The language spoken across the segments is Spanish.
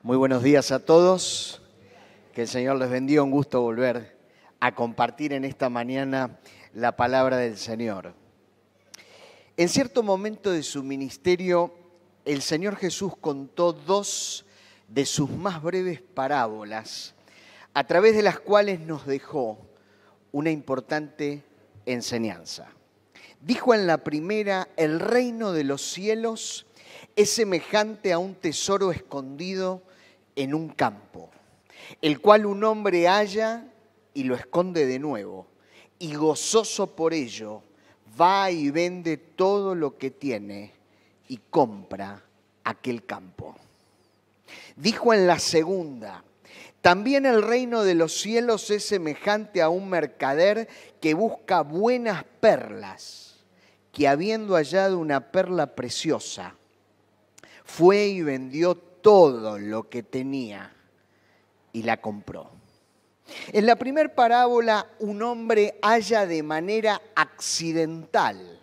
Muy buenos días a todos. Que el Señor les bendiga. Un gusto volver a compartir en esta mañana la palabra del Señor. En cierto momento de su ministerio, el Señor Jesús contó dos de sus más breves parábolas, a través de las cuales nos dejó una importante enseñanza. Dijo en la primera: el reino de los cielos es semejante a un tesoro escondido en un campo, el cual un hombre halla y lo esconde de nuevo, y gozoso por ello va y vende todo lo que tiene y compra aquel campo. Dijo en la segunda: también el reino de los cielos es semejante a un mercader que busca buenas perlas, que habiendo hallado una perla preciosa, fue y vendió todo lo que tenía y la compró. En la primera parábola, un hombre halla de manera accidental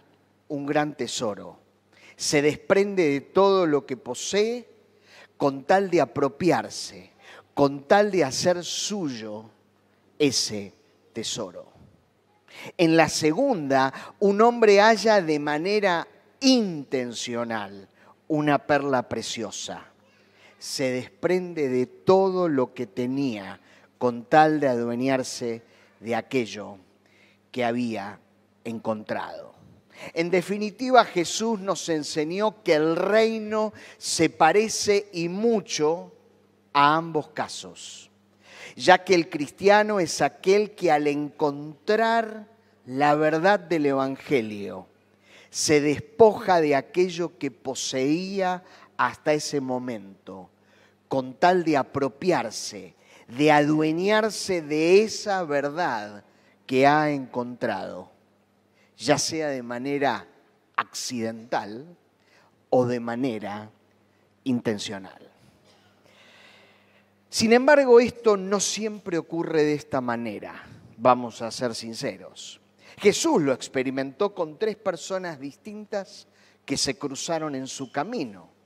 un gran tesoro. Se desprende de todo lo que posee con tal de apropiarse, con tal de hacer suyo ese tesoro. En la segunda, un hombre halla de manera intencional una perla preciosa. Se desprende de todo lo que tenía con tal de adueñarse de aquello que había encontrado. En definitiva, Jesús nos enseñó que el reino se parece y mucho a ambos casos, ya que el cristiano es aquel que al encontrar la verdad del Evangelio se despoja de aquello que poseía hasta ese momento, con tal de apropiarse, de adueñarse de esa verdad que ha encontrado, ya sea de manera accidental o de manera intencional. Sin embargo, esto no siempre ocurre de esta manera, vamos a ser sinceros. Jesús lo experimentó con tres personas distintas que se cruzaron en su camino.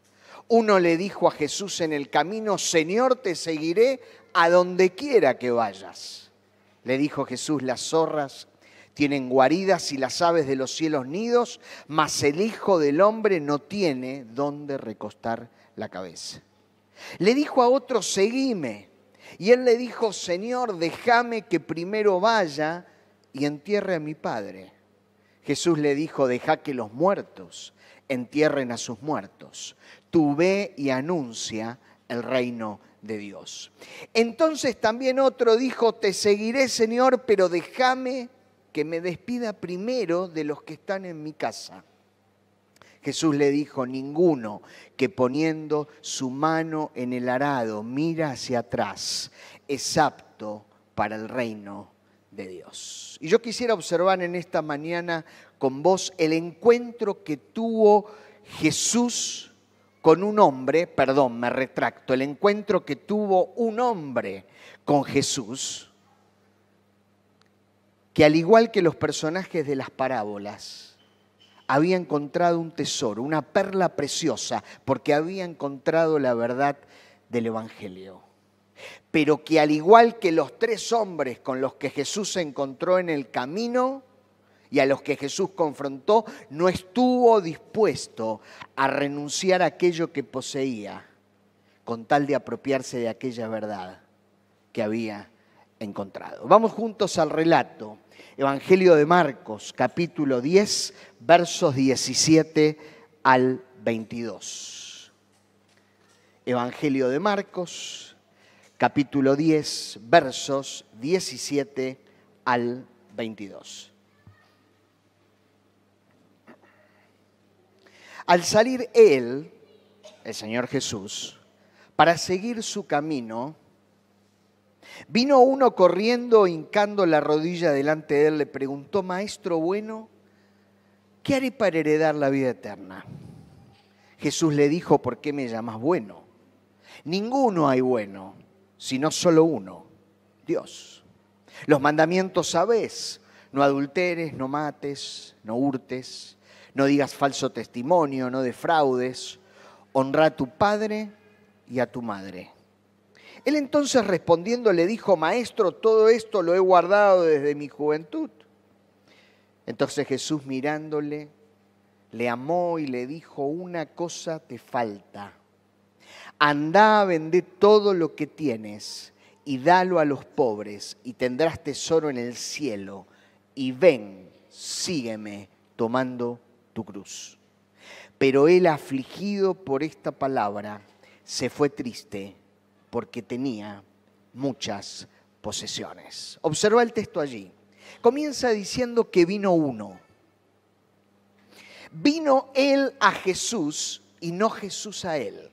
Uno le dijo a Jesús en el camino: Señor, te seguiré a donde quiera que vayas. Le dijo Jesús: las zorras tienen guaridas y las aves de los cielos nidos, mas el Hijo del Hombre no tiene dónde recostar la cabeza. Le dijo a otro: seguime. Y él le dijo: Señor, déjame que primero vaya y entierre a mi Padre. Jesús le dijo: deja que los muertos entierren a sus muertos. Tú ve y anuncia el reino de Dios. Entonces también otro dijo: te seguiré, Señor, pero déjame que me despida primero de los que están en mi casa. Jesús le dijo: ninguno que poniendo su mano en el arado mira hacia atrás es apto para el reino de Dios. Y yo quisiera observar en esta mañana con vos el encuentro que tuvo Jesús con un hombre, el encuentro que tuvo un hombre con Jesús, que al igual que los personajes de las parábolas, había encontrado un tesoro, una perla preciosa, porque había encontrado la verdad del Evangelio. Pero que al igual que los tres hombres con los que Jesús se encontró en el camino y a los que Jesús confrontó, no estuvo dispuesto a renunciar a aquello que poseía con tal de apropiarse de aquella verdad que había encontrado. Vamos juntos al relato. Evangelio de Marcos, capítulo 10, versos 17 al 22. Evangelio de Marcos, capítulo 10, versos 17 al 22. Al salir él, el Señor Jesús, para seguir su camino, vino uno corriendo, hincando la rodilla delante de él, le preguntó: Maestro bueno, ¿qué haré para heredar la vida eterna? Jesús le dijo: ¿por qué me llamas bueno? Ninguno hay bueno, sino solo uno, Dios. Los mandamientos sabés: no adulteres, no mates, no hurtes, no digas falso testimonio, no defraudes, honra a tu padre y a tu madre. Él entonces respondiendo le dijo: Maestro, todo esto lo he guardado desde mi juventud. Entonces Jesús mirándole, le amó y le dijo: una cosa te falta. Andá, vendé todo lo que tienes y dalo a los pobres y tendrás tesoro en el cielo. Y ven, sígueme tomando tu cruz. Pero él, afligido por esta palabra, se fue triste porque tenía muchas posesiones. Observa el texto allí. Comienza diciendo que vino uno. Vino él a Jesús y no Jesús a él.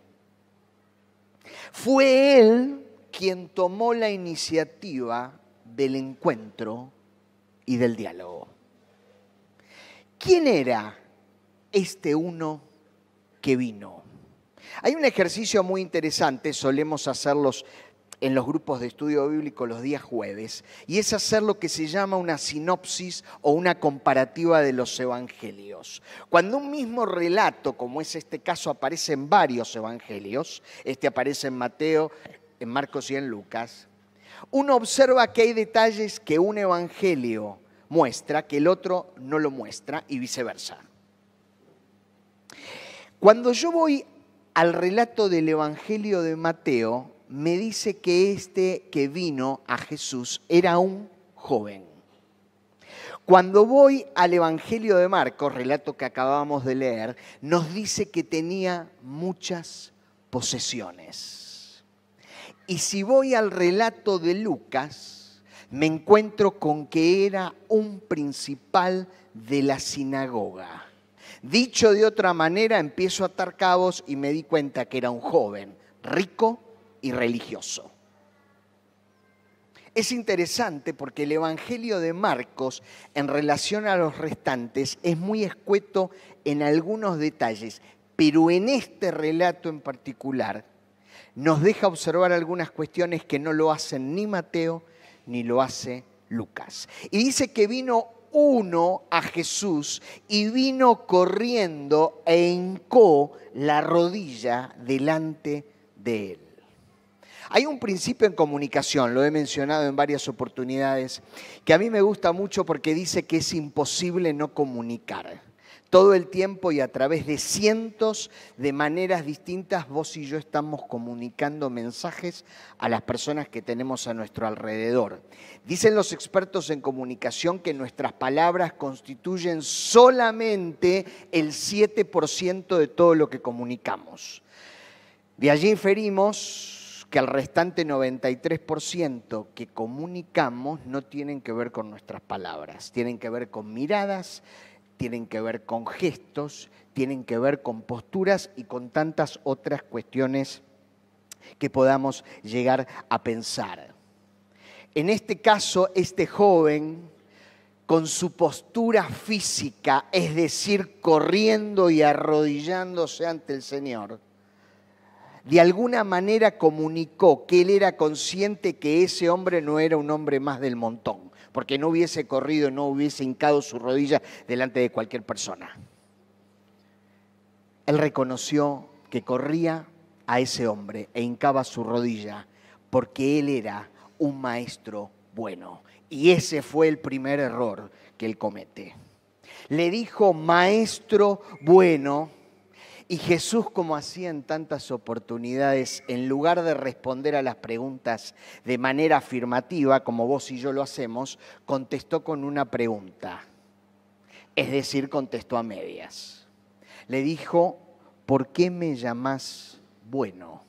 Fue él quien tomó la iniciativa del encuentro y del diálogo. ¿Quién era este uno que vino? Hay un ejercicio muy interesante, solemos hacerlos en los grupos de estudio bíblico los días jueves, y es hacer lo que se llama una sinopsis o una comparativa de los evangelios. Cuando un mismo relato, como es este caso, aparece en varios evangelios, este aparece en Mateo, en Marcos y en Lucas, uno observa que hay detalles que un evangelio muestra que el otro no lo muestra y viceversa. Cuando yo voy al relato del evangelio de Mateo, me dice que este que vino a Jesús era un joven. Cuando voy al evangelio de Marcos, relato que acabamos de leer, nos dice que tenía muchas posesiones. Y si voy al relato de Lucas, me encuentro con que era un principal de la sinagoga. Dicho de otra manera, empiezo a atar cabos y me di cuenta que era un joven rico y religioso. Es interesante porque el Evangelio de Marcos, en relación a los restantes, es muy escueto en algunos detalles, pero en este relato en particular nos deja observar algunas cuestiones que no lo hacen ni Mateo ni lo hace Lucas. Y dice que vino uno a Jesús y vino corriendo e hincó la rodilla delante de él. Hay un principio en comunicación, lo he mencionado en varias oportunidades, que a mí me gusta mucho porque dice que es imposible no comunicar. Todo el tiempo y a través de cientos de maneras distintas, vos y yo estamos comunicando mensajes a las personas que tenemos a nuestro alrededor. Dicen los expertos en comunicación que nuestras palabras constituyen solamente el 7% de todo lo que comunicamos. De allí inferimos que el restante 93% que comunicamos no tienen que ver con nuestras palabras, tienen que ver con miradas, tienen que ver con gestos, tienen que ver con posturas y con tantas otras cuestiones que podamos llegar a pensar. En este caso, este joven, con su postura física, es decir, corriendo y arrodillándose ante el Señor, de alguna manera comunicó que él era consciente que ese hombre no era un hombre más del montón, porque no hubiese corrido, no hubiese hincado su rodilla delante de cualquier persona. Él reconoció que corría a ese hombre e hincaba su rodilla porque él era un maestro bueno. Y ese fue el primer error que él comete. Le dijo maestro bueno. Y Jesús, como hacía en tantas oportunidades, en lugar de responder a las preguntas de manera afirmativa, como vos y yo lo hacemos, contestó con una pregunta. Es decir, contestó a medias. Le dijo, ¿por qué me llamás bueno?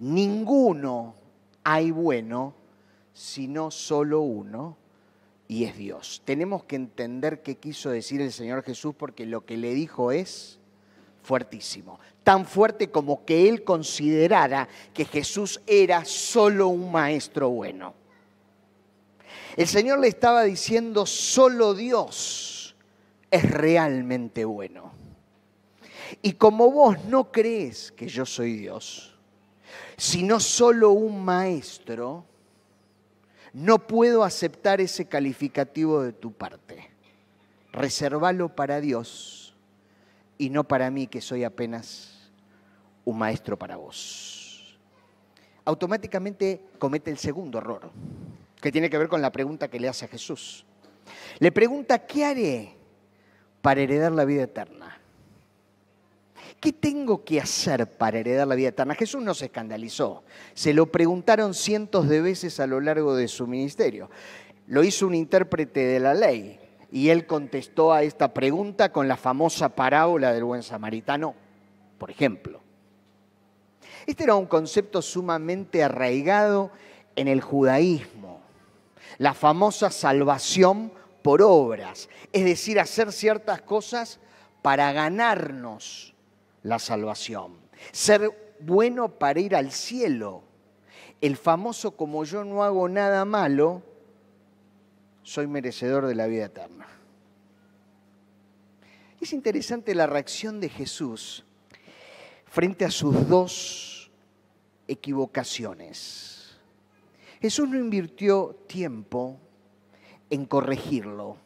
Ninguno hay bueno, sino solo uno, y es Dios. Tenemos que entender qué quiso decir el Señor Jesús, porque lo que le dijo es fuertísimo, tan fuerte como que él considerara que Jesús era solo un maestro bueno. El Señor le estaba diciendo, solo Dios es realmente bueno. Y como vos no crees que yo soy Dios, sino solo un maestro, no puedo aceptar ese calificativo de tu parte. Resérvalo para Dios y no para mí, que soy apenas un maestro para vos. automáticamente comete el segundo error, que tiene que ver con la pregunta que le hace a Jesús. Le pregunta, ¿qué haré para heredar la vida eterna? ¿Qué tengo que hacer para heredar la vida eterna? Jesús no se escandalizó. Se lo preguntaron cientos de veces a lo largo de su ministerio. Lo hizo un intérprete de la ley y él contestó a esta pregunta con la famosa parábola del buen samaritano, por ejemplo. Este era un concepto sumamente arraigado en el judaísmo, la famosa salvación por obras, es decir, hacer ciertas cosas para ganarnos la salvación, ser bueno para ir al cielo, el famoso como yo no hago nada malo, soy merecedor de la vida eterna. Es interesante la reacción de Jesús frente a sus dos equivocaciones. Jesús no invirtió tiempo en corregirlo,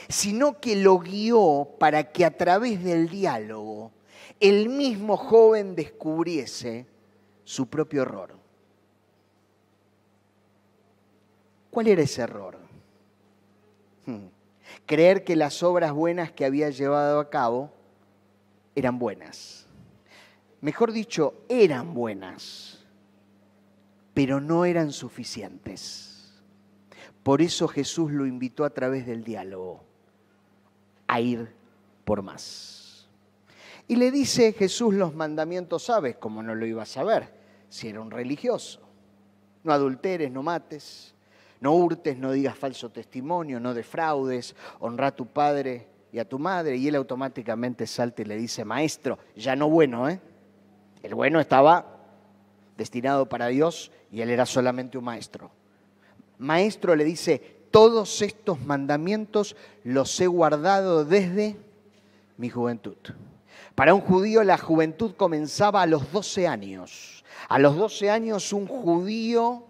sino que lo guió para que a través del diálogo el mismo joven descubriese su propio error. ¿Cuál era ese error? Creer que las obras buenas que había llevado a cabo eran buenas. Mejor dicho, eran buenas, pero no eran suficientes. Por eso Jesús lo invitó a través del diálogo a ir por más. Y le dice Jesús los mandamientos, ¿sabes? Como no lo iba a saber si era un religioso. No adulteres, no mates, no hurtes, no digas falso testimonio, no defraudes, honra a tu padre y a tu madre. Y él automáticamente salta y le dice, maestro, ya no bueno, ¿eh? El bueno estaba destinado para Dios y él era solamente un maestro. Maestro, le dice, todos estos mandamientos los he guardado desde mi juventud. Para un judío la juventud comenzaba a los 12 años. A los 12 años un judío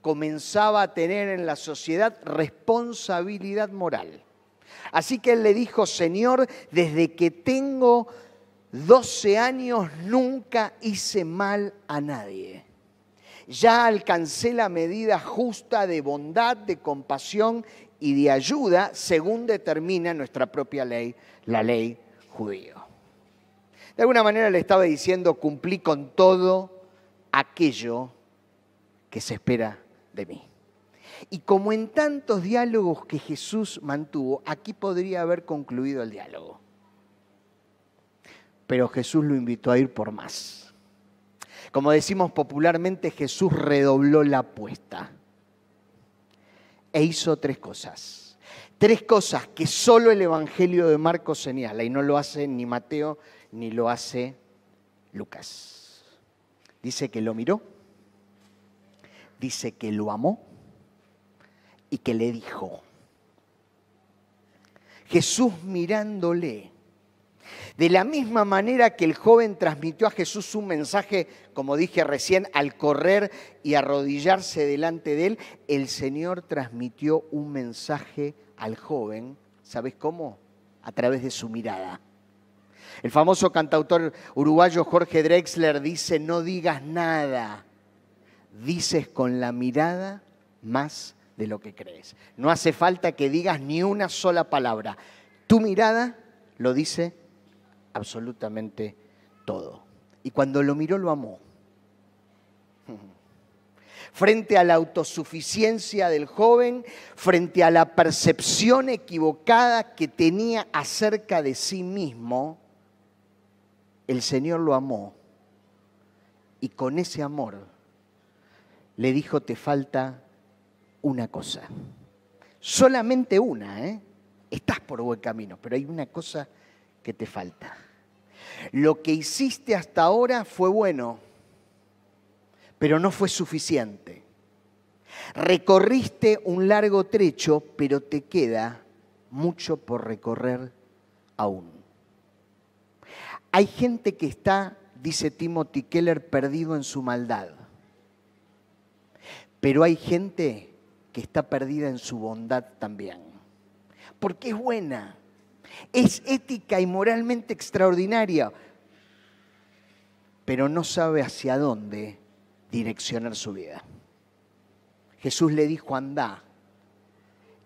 comenzaba a tener en la sociedad responsabilidad moral. Así que él le dijo, Señor, desde que tengo 12 años nunca hice mal a nadie. Ya alcancé la medida justa de bondad, de compasión y de ayuda, según determina nuestra propia ley, la ley judía. De alguna manera le estaba diciendo, cumplí con todo aquello que se espera de mí. Y como en tantos diálogos que Jesús mantuvo, aquí podría haber concluido el diálogo. Pero Jesús lo invitó a ir por más. Como decimos popularmente, Jesús redobló la apuesta e hizo tres cosas. Tres cosas que solo el Evangelio de Marcos señala y no lo hace ni Mateo ni lo hace Lucas. Dice que lo miró, dice que lo amó y que le dijo. Jesús mirándole. De la misma manera que el joven transmitió a Jesús un mensaje, como dije recién, al correr y arrodillarse delante de él, el Señor transmitió un mensaje al joven, ¿sabes cómo? A través de su mirada. El famoso cantautor uruguayo Jorge Drexler dice, no digas nada, dices con la mirada más de lo que crees. No hace falta que digas ni una sola palabra. Tu mirada lo dice absolutamente todo. Y cuando lo miró, lo amó. Frente a la autosuficiencia del joven, frente a la percepción equivocada que tenía acerca de sí mismo, el Señor lo amó. Y con ese amor le dijo, te falta una cosa. Solamente una, ¿eh? Estás por buen camino, pero hay una cosa que te falta. Lo que hiciste hasta ahora fue bueno, pero no fue suficiente. Recorriste un largo trecho, pero te queda mucho por recorrer aún. Hay gente que está, dice Timothy Keller, perdido en su maldad. Pero hay gente que está perdida en su bondad también. Porque es buena. Es ética y moralmente extraordinaria, pero no sabe hacia dónde direccionar su vida. Jesús le dijo, andá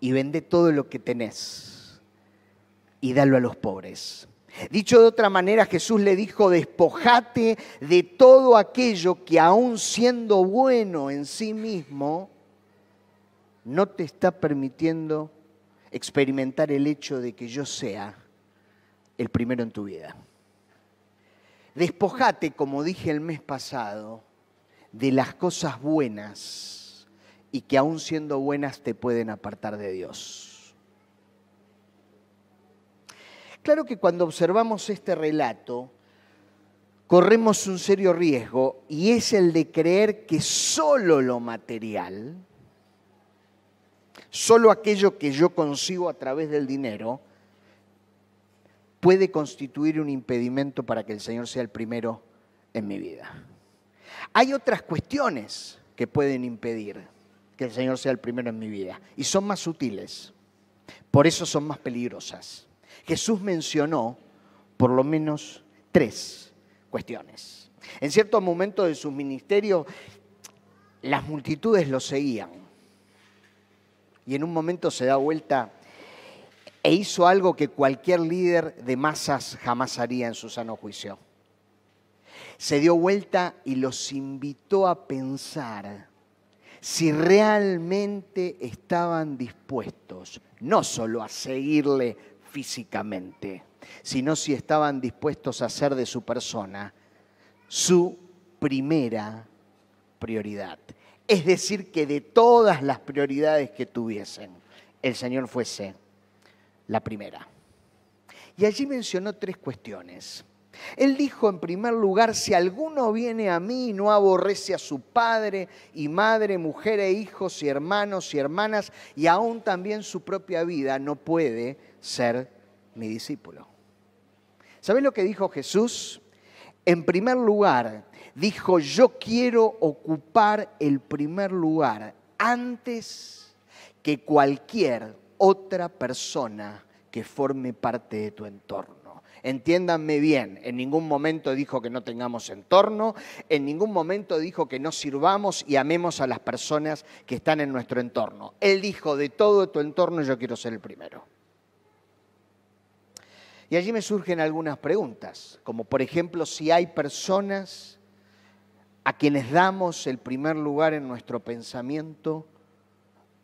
y vende todo lo que tenés y dalo a los pobres. Dicho de otra manera, Jesús le dijo, despojate de todo aquello que aún siendo bueno en sí mismo, no te está permitiendo experimentar el hecho de que yo sea el primero en tu vida. Despojate, como dije el mes pasado, de las cosas buenas y que aún siendo buenas te pueden apartar de Dios. Claro que cuando observamos este relato, corremos un serio riesgo y es el de creer que solo lo material, solo aquello que yo consigo a través del dinero, puede constituir un impedimento para que el Señor sea el primero en mi vida. Hay otras cuestiones que pueden impedir que el Señor sea el primero en mi vida y son más sutiles, por eso son más peligrosas. Jesús mencionó por lo menos 3 cuestiones. En cierto momento de su ministerio, las multitudes lo seguían. Y en un momento se da vuelta e hizo algo que cualquier líder de masas jamás haría en su sano juicio. Se dio vuelta y los invitó a pensar si realmente estaban dispuestos, no solo a seguirle físicamente, sino si estaban dispuestos a hacer de su persona su primera prioridad. Es decir, que de todas las prioridades que tuviesen, el Señor fuese la primera. Y allí mencionó 3 cuestiones. Él dijo, en primer lugar, si alguno viene a mí y no aborrece a su padre y madre, mujer e hijos y hermanos y hermanas, y aún también su propia vida, no puede ser mi discípulo. ¿Sabés lo que dijo Jesús? En primer lugar, dijo, yo quiero ocupar el primer lugar antes que cualquier otra persona que forme parte de tu entorno. Entiéndanme bien, en ningún momento dijo que no tengamos entorno, en ningún momento dijo que no sirvamos y amemos a las personas que están en nuestro entorno. Él dijo, de todo tu entorno yo quiero ser el primero. Y allí me surgen algunas preguntas, como por ejemplo, si hay personas a quienes damos el primer lugar en nuestro pensamiento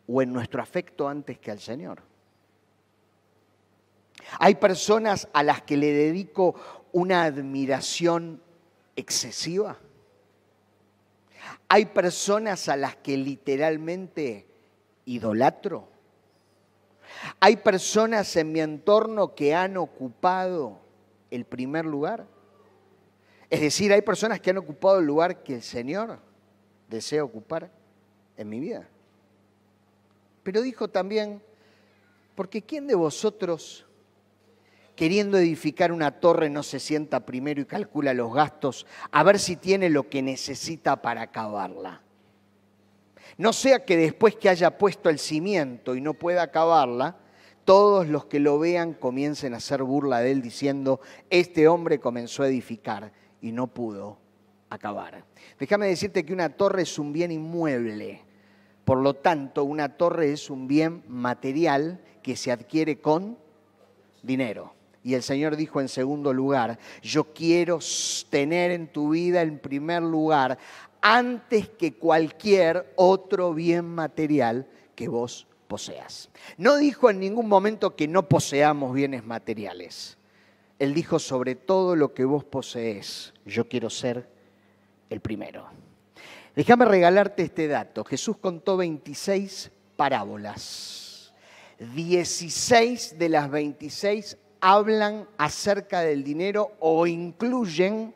o en nuestro afecto antes que al Señor. Hay personas a las que le dedico una admiración excesiva. Hay personas a las que literalmente idolatro. Hay personas en mi entorno que han ocupado el primer lugar. Es decir, hay personas que han ocupado el lugar que el Señor desea ocupar en mi vida. Pero dijo también, porque ¿quién de vosotros, queriendo edificar una torre, no se sienta primero y calcula los gastos a ver si tiene lo que necesita para acabarla? No sea que después que haya puesto el cimiento y no pueda acabarla, todos los que lo vean comiencen a hacer burla de él diciendo, este hombre comenzó a edificar y no pudo acabar. Déjame decirte que una torre es un bien inmueble. Por lo tanto, una torre es un bien material que se adquiere con dinero. Y el Señor dijo en segundo lugar, yo quiero tener en tu vida en primer lugar antes que cualquier otro bien material que vos poseas. No dijo en ningún momento que no poseamos bienes materiales. Él dijo, sobre todo lo que vos poseés, yo quiero ser el primero. Déjame regalarte este dato. Jesús contó 26 parábolas. 16 de las 26 hablan acerca del dinero o incluyen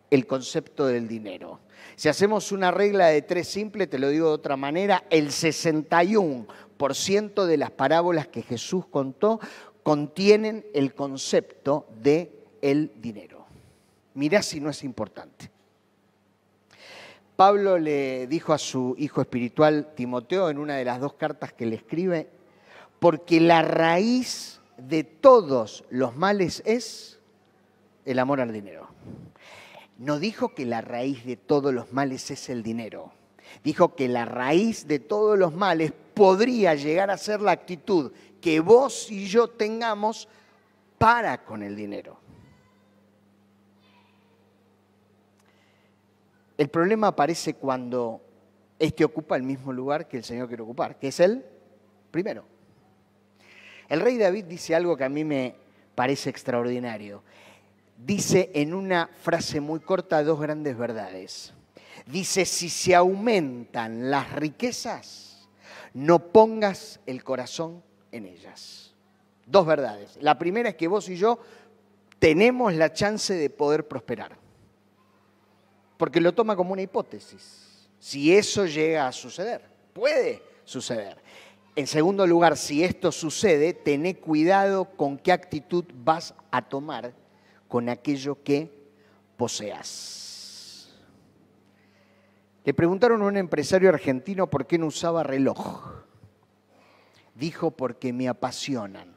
el concepto del dinero. Si hacemos una regla de 3 simple, te lo digo de otra manera, el 61% de las parábolas que Jesús contó contienen el concepto del dinero. Mirá si no es importante. Pablo le dijo a su hijo espiritual Timoteo en una de las 2 cartas que le escribe, porque la raíz de todos los males es el amor al dinero. No dijo que la raíz de todos los males es el dinero. Dijo que la raíz de todos los males podría llegar a ser la actitud que vos y yo tengamos para con el dinero. El problema aparece cuando este ocupa el mismo lugar que el Señor quiere ocupar, que es el primero. El rey David dice algo que a mí me parece extraordinario. Dice en una frase muy corta dos grandes verdades. Dice, si se aumentan las riquezas, no pongas el corazón en ellas. Dos verdades. La primera es que vos y yo tenemos la chance de poder prosperar. Porque lo toma como una hipótesis. Si eso llega a suceder, puede suceder. En segundo lugar, si esto sucede, tené cuidado con qué actitud vas a tomar con aquello que poseas. Le preguntaron a un empresario argentino por qué no usaba reloj. Dijo, porque me apasionan.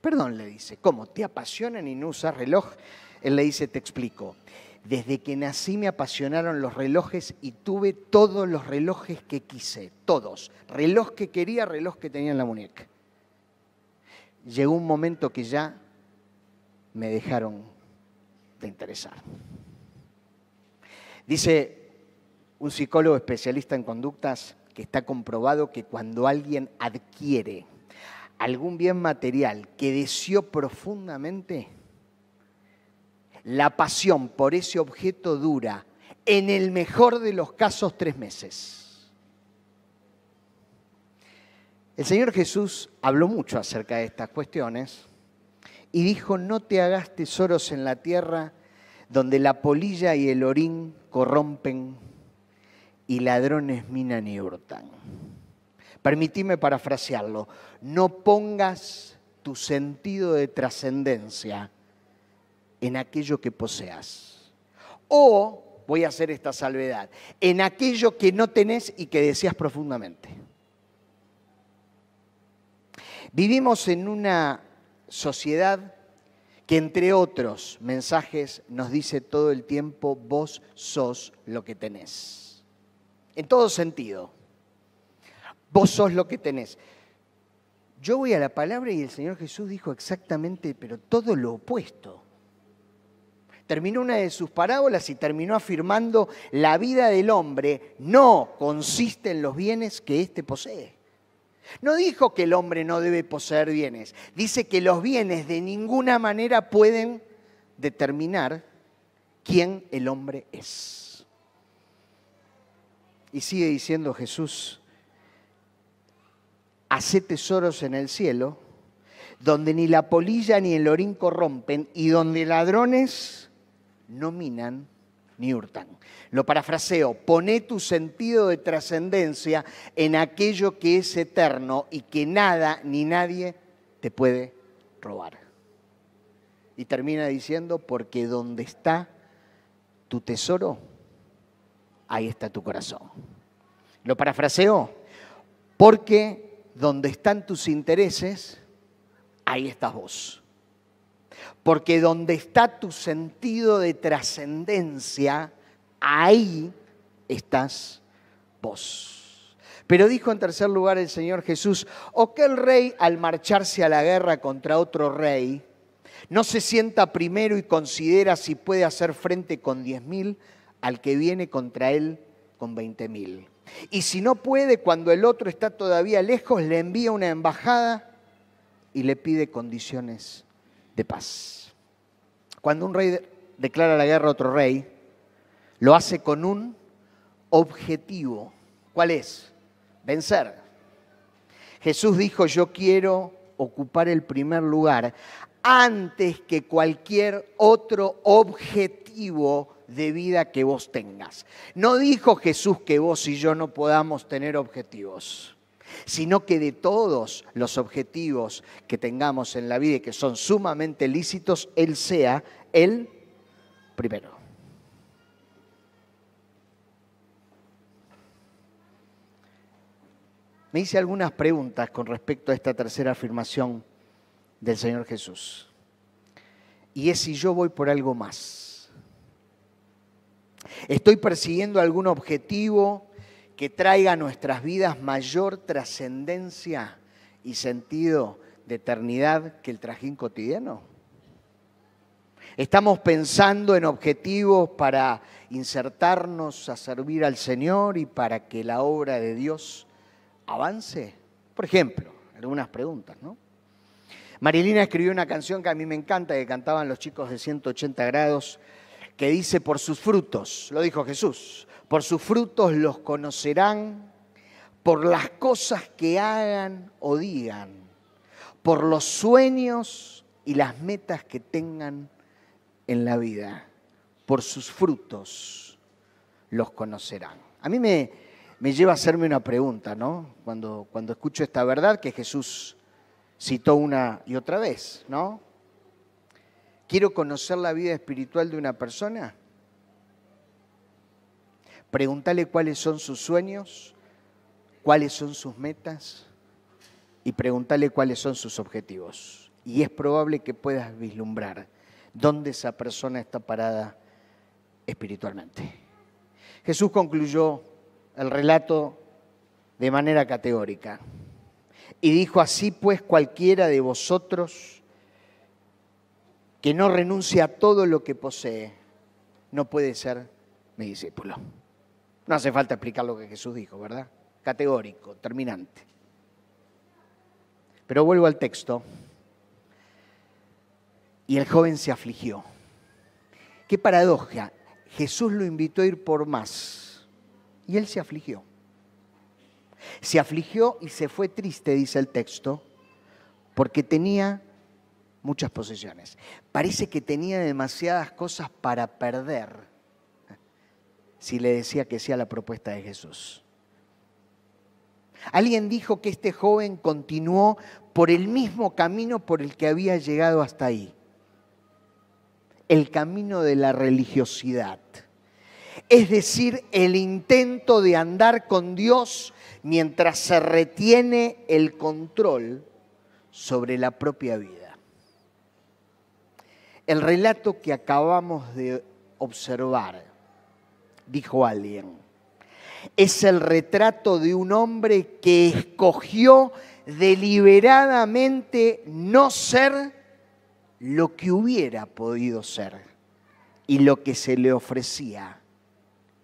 Perdón, le dice, ¿cómo? ¿Te apasionan y no usas reloj? Él le dice, te explico. Desde que nací me apasionaron los relojes y tuve todos los relojes que quise, todos. Reloj que quería, reloj que tenía en la muñeca. Llegó un momento que ya me dejaron de interesar. Dice un psicólogo especialista en conductas que está comprobado que cuando alguien adquiere algún bien material que deseó profundamente, la pasión por ese objeto dura, en el mejor de los casos, 3 meses. El Señor Jesús habló mucho acerca de estas cuestiones y dijo, no te hagas tesoros en la tierra donde la polilla y el orín corrompen y ladrones minan y hurtan. Permitime parafrasearlo, no pongas tu sentido de trascendencia en aquello que poseas. O, voy a hacer esta salvedad, en aquello que no tenés y que deseas profundamente. Vivimos en una sociedad que, entre otros mensajes, nos dice todo el tiempo, vos sos lo que tenés. En todo sentido. Vos sos lo que tenés. Yo voy a la palabra y el Señor Jesús dijo exactamente, pero todo lo opuesto. Terminó una de sus parábolas y terminó afirmando la vida del hombre no consiste en los bienes que éste posee. No dijo que el hombre no debe poseer bienes. Dice que los bienes de ninguna manera pueden determinar quién el hombre es. Y sigue diciendo Jesús, hacé tesoros en el cielo, donde ni la polilla ni el orín corrompen y donde ladrones no minan ni hurtan. Lo parafraseo, poné tu sentido de trascendencia en aquello que es eterno y que nada ni nadie te puede robar. Y termina diciendo, porque donde está tu tesoro, ahí está tu corazón. Lo parafraseo, porque donde están tus intereses, ahí estás vos. Porque donde está tu sentido de trascendencia, ahí estás vos. Pero dijo en tercer lugar el Señor Jesús, o que el rey al marcharse a la guerra contra otro rey, no se sienta primero y considera si puede hacer frente con 10.000 al que viene contra él con 20.000. Y si no puede, cuando el otro está todavía lejos, le envía una embajada y le pide condiciones de paz. Cuando un rey declara la guerra a otro rey, lo hace con un objetivo. ¿Cuál es? Vencer. Jesús dijo, yo quiero ocupar el primer lugar antes que cualquier otro objetivo de vida que vos tengas. No dijo Jesús que vos y yo no podamos tener objetivos, sino que de todos los objetivos que tengamos en la vida y que son sumamente lícitos, Él sea el primero. Me hice algunas preguntas con respecto a esta tercera afirmación del Señor Jesús. Y es si yo voy por algo más. ¿Estoy persiguiendo algún objetivo que traiga a nuestras vidas mayor trascendencia y sentido de eternidad que el trajín cotidiano? ¿Estamos pensando en objetivos para insertarnos a servir al Señor y para que la obra de Dios avance? Por ejemplo, algunas preguntas, ¿no? Marilina escribió una canción que a mí me encanta, que cantaban los chicos de 180 grados, que dice: por sus frutos, lo dijo Jesús, por sus frutos los conocerán, por las cosas que hagan o digan, por los sueños y las metas que tengan en la vida, por sus frutos los conocerán. A mí me lleva a hacerme una pregunta, ¿no? Cuando escucho esta verdad que Jesús citó una y otra vez, ¿no? ¿Quiero conocer la vida espiritual de una persona? Pregúntale cuáles son sus sueños, cuáles son sus metas y pregúntale cuáles son sus objetivos. Y es probable que puedas vislumbrar dónde esa persona está parada espiritualmente. Jesús concluyó el relato de manera categórica y dijo: así pues, cualquiera de vosotros que no renuncie a todo lo que posee no puede ser mi discípulo. No hace falta explicar lo que Jesús dijo, ¿verdad? Categórico, terminante. Pero vuelvo al texto. Y el joven se afligió. Qué paradoja. Jesús lo invitó a ir por más. Y él se afligió. Se afligió y se fue triste, dice el texto, porque tenía muchas posesiones. Parece que tenía demasiadas cosas para perder si le decía que sí a la propuesta de Jesús. Alguien dijo que este joven continuó por el mismo camino por el que había llegado hasta ahí. El camino de la religiosidad. Es decir, el intento de andar con Dios mientras se retiene el control sobre la propia vida. El relato que acabamos de observar, dijo alguien, es el retrato de un hombre que escogió deliberadamente no ser lo que hubiera podido ser y lo que se le ofrecía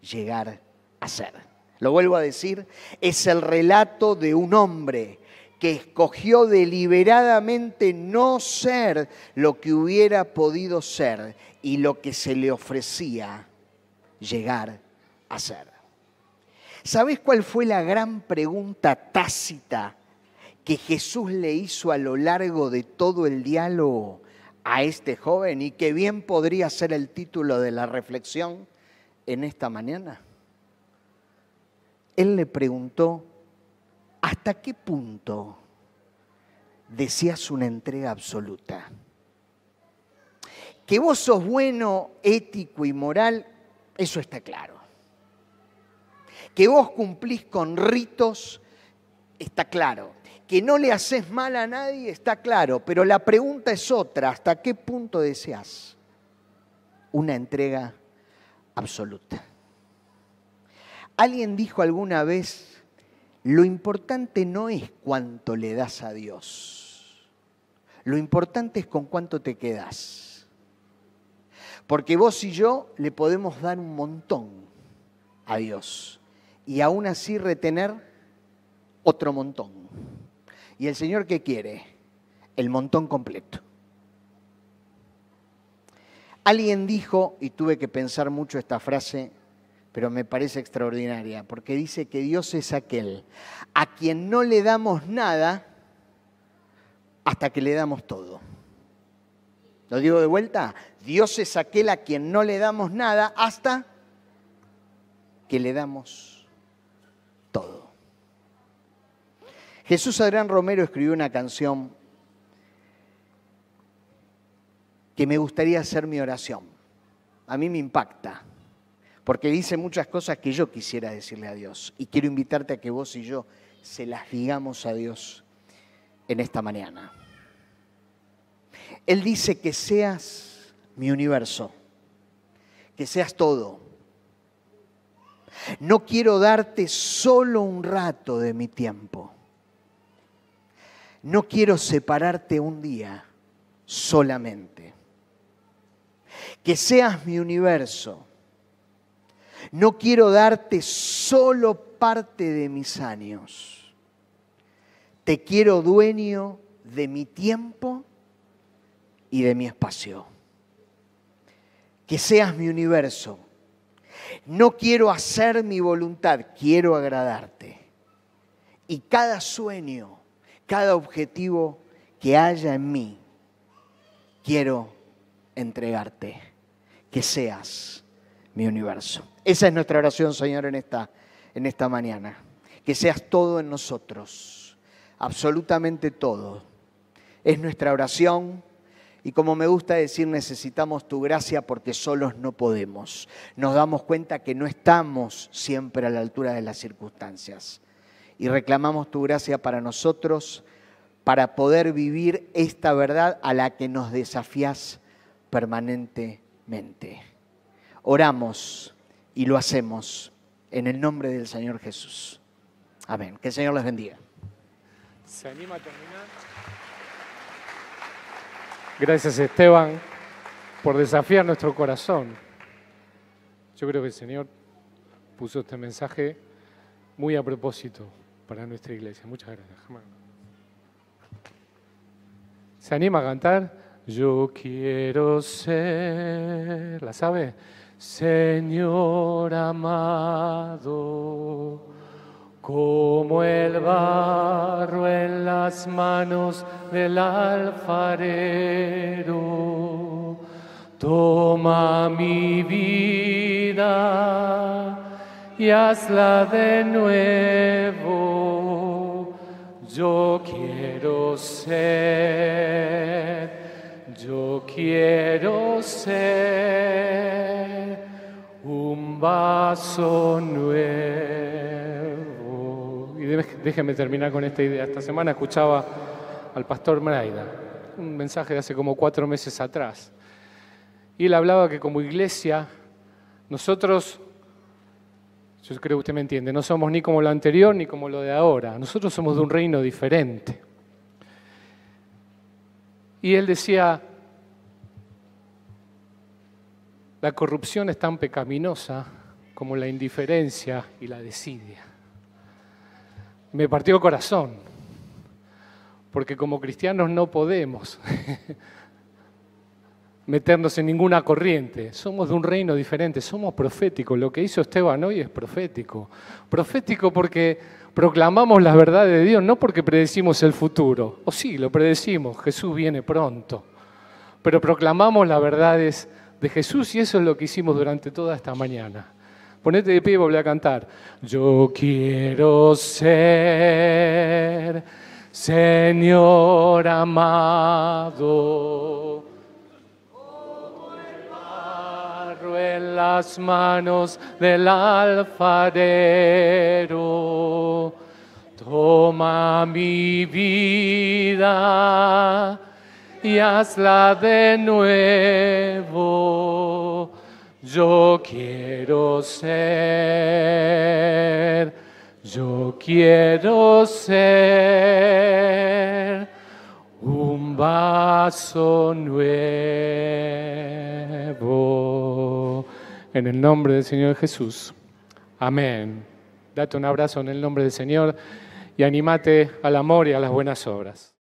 llegar a ser. Lo vuelvo a decir, es el relato de un hombre que escogió deliberadamente no ser lo que hubiera podido ser y lo que se le ofrecía llegar a ser. ¿Sabés cuál fue la gran pregunta tácita que Jesús le hizo a lo largo de todo el diálogo a este joven y que bien podría ser el título de la reflexión en esta mañana? Él le preguntó: ¿hasta qué punto deseas una entrega absoluta? Que vos sos bueno, ético y moral, eso está claro. Que vos cumplís con ritos, está claro. Que no le haces mal a nadie, está claro. Pero la pregunta es otra: ¿hasta qué punto deseas una entrega absoluta? Alguien dijo alguna vez: lo importante no es cuánto le das a Dios. Lo importante es con cuánto te quedás. Porque vos y yo le podemos dar un montón a Dios y aún así retener otro montón. ¿Y el Señor qué quiere? El montón completo. Alguien dijo, y tuve que pensar mucho esta frase, pero me parece extraordinaria, porque dice que Dios es aquel a quien no le damos nada hasta que le damos todo. ¿Lo digo de vuelta? Dios es aquel a quien no le damos nada hasta que le damos todo. Jesús Adrián Romero escribió una canción que me gustaría hacer mi oración. A mí me impacta, porque dice muchas cosas que yo quisiera decirle a Dios. Y quiero invitarte a que vos y yo se las digamos a Dios en esta mañana. Él dice que seas mi universo, que seas todo, No quiero darte solo un rato de mi tiempo. No quiero separarte un día solamente. Que seas mi universo. No quiero darte solo parte de mis años. Te quiero dueño de mi tiempo y de mi espacio. Que seas mi universo. No quiero hacer mi voluntad, quiero agradarte. Y cada sueño, cada objetivo que haya en mí, quiero entregarte. Que seas mi universo. Esa es nuestra oración, Señor, en esta mañana. Que seas todo en nosotros, absolutamente todo. Es nuestra oración. Y como me gusta decir, necesitamos tu gracia porque solos no podemos. Nos damos cuenta que no estamos siempre a la altura de las circunstancias. Y reclamamos tu gracia para nosotros, para poder vivir esta verdad a la que nos desafías permanentemente. Oramos y lo hacemos en el nombre del Señor Jesús. Amén. Que el Señor les bendiga. ¿Se anima a terminar? Gracias, Esteban, por desafiar nuestro corazón. Yo creo que el Señor puso este mensaje muy a propósito para nuestra iglesia. Muchas gracias, Germán. ¿Se anima a cantar? Yo quiero ser, ¿la sabe? Señor amado, como el barro en las manos del alfarero. Toma mi vida y hazla de nuevo. Yo quiero ser un vaso nuevo. Y déjenme terminar con esta idea. Esta semana escuchaba al pastor Mraida, un mensaje de hace como 4 meses atrás. Y él hablaba que como iglesia, nosotros, yo creo que usted me entiende, no somos ni como lo anterior ni como lo de ahora. Nosotros somos de un reino diferente. Y él decía, la corrupción es tan pecaminosa como la indiferencia y la desidia. Me partió el corazón, porque como cristianos no podemos meternos en ninguna corriente. Somos de un reino diferente, somos proféticos. Lo que hizo Esteban hoy es profético. Profético porque proclamamos la verdad de Dios, no porque predecimos el futuro. O sí, lo predecimos, Jesús viene pronto. Pero proclamamos las verdades de Jesús y eso es lo que hicimos durante toda esta mañana. Ponete de pie y volvé a cantar. Yo quiero ser, Señor amado, como el barro en las manos del alfarero. Toma mi vida y hazla de nuevo. Yo quiero ser un vaso nuevo. En el nombre del Señor Jesús. Amén. Date un abrazo en el nombre del Señor y anímate al amor y a las buenas obras.